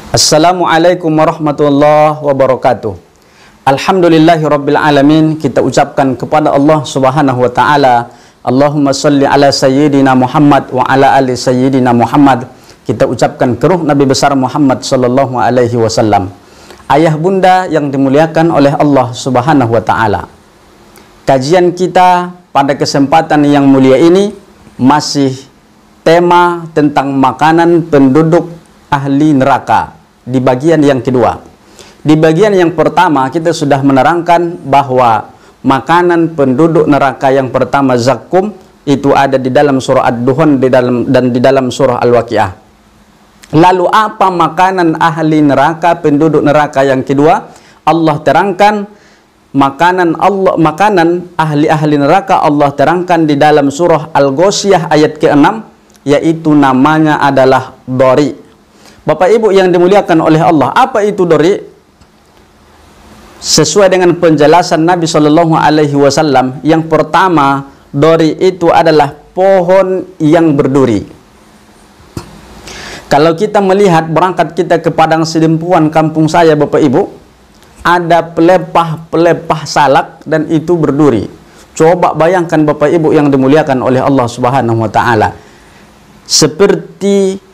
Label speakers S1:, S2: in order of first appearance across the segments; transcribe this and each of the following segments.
S1: Assalamualaikum warahmatullahi wabarakatuh. Alhamdulillahirabbil alamin. Kita ucapkan kepada Allah Subhanahu wa taala, Allahumma shalli ala sayyidina Muhammad wa ala ali sayyidina Muhammad. Kita ucapkan ke ruh Nabi besar Muhammad sallallahu alaihi wasallam. Ayah bunda yang dimuliakan oleh Allah Subhanahu wa taala. Kajian kita pada kesempatan yang mulia ini masih tema tentang makanan penduduk ahli neraka di bagian yang kedua. Di bagian yang pertama kita sudah menerangkan bahwa makanan penduduk neraka yang pertama zakum itu ada di dalam surah Ad-Duhan dan di dalam surah Al-Waqiah. Lalu apa makanan ahli neraka, penduduk neraka yang kedua? Allah terangkan makanan ahli neraka Allah terangkan di dalam surah Al-Ghasyiyah ayat ke-6, yaitu namanya adalah dori. Bapak Ibu yang dimuliakan oleh Allah, apa itu dori? Sesuai dengan penjelasan Nabi Shallallahu Alaihi Wasallam, yang pertama dori itu adalah pohon yang berduri. Kalau kita melihat berangkat kita ke Padang Sidempuan kampung saya, Bapak Ibu, ada pelepah salak dan itu berduri. Coba bayangkan Bapak Ibu yang dimuliakan oleh Allah Subhanahu wa taala. Seperti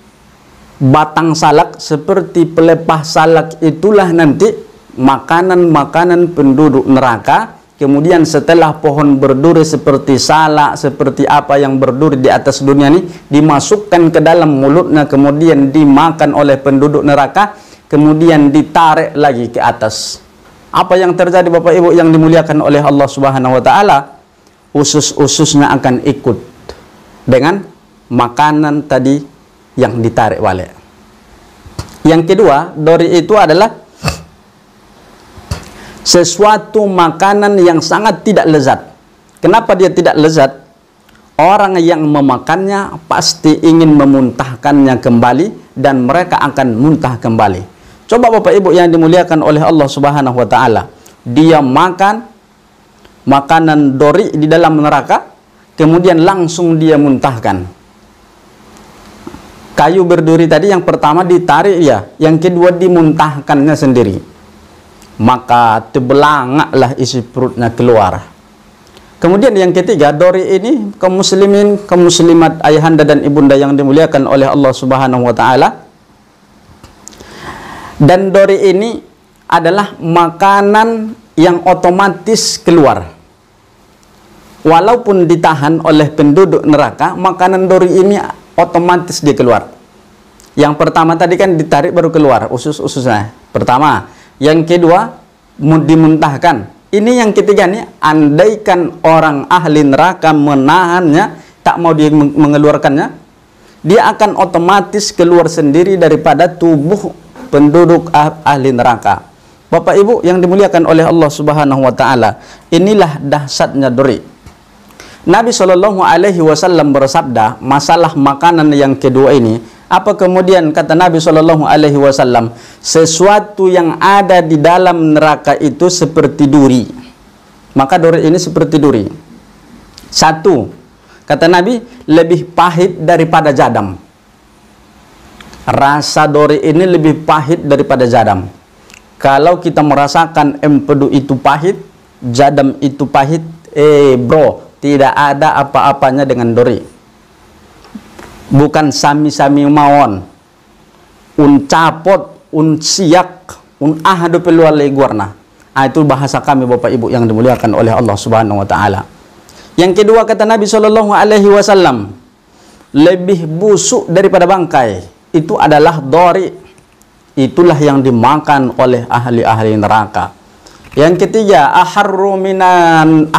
S1: batang salak, seperti pelepah salak itulah nanti makanan-makanan penduduk neraka. Kemudian setelah pohon berduri seperti salak, seperti apa yang berduri di atas dunia ini, dimasukkan ke dalam mulutnya, kemudian dimakan oleh penduduk neraka, kemudian ditarik lagi ke atas. Apa yang terjadi Bapak Ibu yang dimuliakan oleh Allah Subhanahu wa taala? Usus-ususnya akan ikut dengan makanan tadi yang ditarik balik. Yang kedua, dori itu adalah sesuatu makanan yang sangat tidak lezat. Kenapa dia tidak lezat? Orang yang memakannya pasti ingin memuntahkannya kembali dan mereka akan muntah kembali. Coba Bapak Ibu yang dimuliakan oleh Allah Subhanahu wa taala, dia makan makanan dori di dalam neraka, kemudian langsung dia muntahkan. Kayu berduri tadi yang pertama ditarik ya, yang kedua dimuntahkannya sendiri. Maka terbelangaklah isi perutnya keluar. Kemudian yang ketiga, dori ini kaum muslimin, kaum muslimat, ayahanda dan ibunda yang dimuliakan oleh Allah Subhanahu wa taala. Dan dori ini adalah makanan yang otomatis keluar. Walaupun ditahan oleh penduduk neraka, makanan dori ini otomatis dia keluar. Yang pertama tadi kan ditarik baru keluar usus-ususnya. Pertama. Yang kedua dimuntahkan. Ini yang ketiga nih, andaikan orang ahli neraka menahannya, tak mau dia mengeluarkannya, dia akan otomatis keluar sendiri daripada tubuh penduduk ahli neraka. Bapak Ibu yang dimuliakan oleh Allah Subhanahu wa taala, inilah dahsyatnya dori. Nabi Shallallahu Alaihi Wasallam bersabda masalah makanan yang kedua ini. Apa kemudian kata Nabi Shallallahu Alaihi Wasallam, sesuatu yang ada di dalam neraka itu seperti duri. Maka duri ini seperti duri. Satu, kata Nabi, lebih pahit daripada jadam. Rasa duri ini lebih pahit daripada jadam. Kalau kita merasakan empedu itu pahit, jadam itu pahit, bro, tidak ada apa-apanya dengan dori. Bukan sami-sami mawon, capot, siak, ahadu peluar leguarna. Itu bahasa kami Bapak Ibu yang dimuliakan oleh Allah Subhanahu wa taala. Yang kedua kata Nabi Shallallahu Alaihi Wasallam, lebih busuk daripada bangkai itu adalah dori. Itulah yang dimakan oleh ahli-ahli neraka. Yang ketiga, aharru minan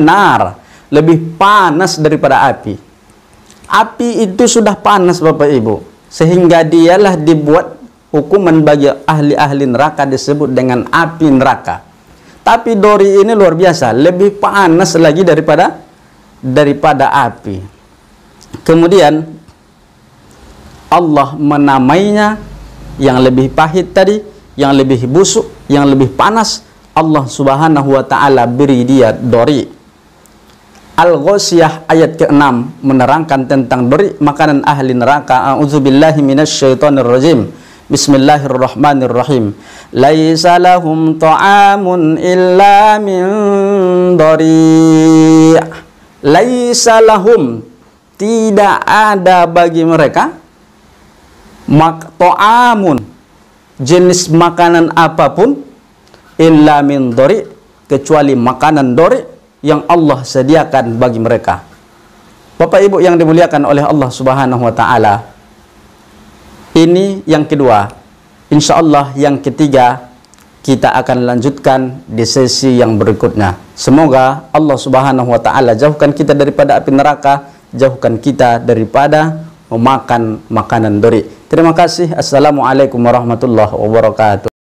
S1: nar, lebih panas daripada api. Api itu sudah panas Bapak Ibu, sehingga dialah dibuat hukuman bagi ahli-ahli neraka disebut dengan api neraka. Tapi dori ini luar biasa, lebih panas lagi daripada api. Kemudian Allah menamainya yang lebih pahit tadi, yang lebih busuk, yang lebih panas. Allah Subhanahu wa taala beri dia dori. Al-Ghasyiyah ayat ke-6 menerangkan tentang dori, makanan ahli neraka. A'udzubillahi minasyaitonirrajim. Bismillahirrahmanirrahim. Laisa lahum ta'amun illa min dhari'. Laisa lahum, tidak ada bagi mereka ta'amun, jenis makanan apapun, illa min dhari', kecuali makanan dhari' yang Allah sediakan bagi mereka. Bapak Ibu yang dimuliakan oleh Allah Subhanahu wa taala. Ini yang kedua. Insya Allah yang ketiga kita akan lanjutkan di sesi yang berikutnya. Semoga Allah Subhanahu wa taala jauhkan kita daripada api neraka, jauhkan kita daripada memakan makanan duri. Terima kasih. Assalamualaikum warahmatullahi wabarakatuh.